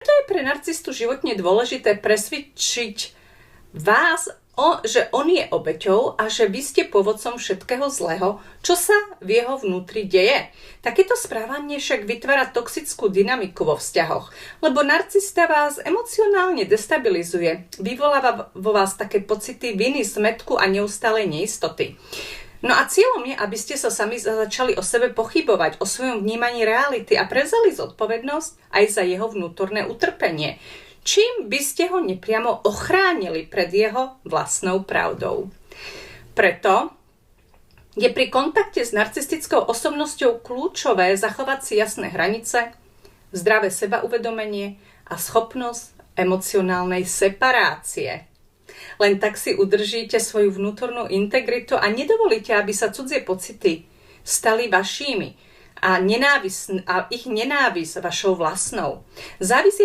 Preto je pre narcistu životne dôležité presvedčiť vás, že on je obeťou a že vy ste pôvodcom všetkého zlého, čo sa v jeho vnútri deje. Takéto správanie však vytvára toxickú dynamiku vo vzťahoch, lebo narcista vás emocionálne destabilizuje, vyvoláva vo vás také pocity viny, smätku a neustálej neistoty. No a cieľom je, aby ste sa sami začali o sebe pochybovať, o svojom vnímaní reality a prevzali zodpovednosť aj za jeho vnútorné utrpenie, čím by ste ho nepriamo ochránili pred jeho vlastnou pravdou. Preto je pri kontakte s narcistickou osobnosťou kľúčové zachovať si jasné hranice, zdravé sebauvedomenie a schopnosť emocionálnej separácie. Len tak si udržíte svoju vnútornú integritu a nedovolíte, aby sa cudzie pocity stali vašimi a ich nenávisť vašou vlastnou. Závisí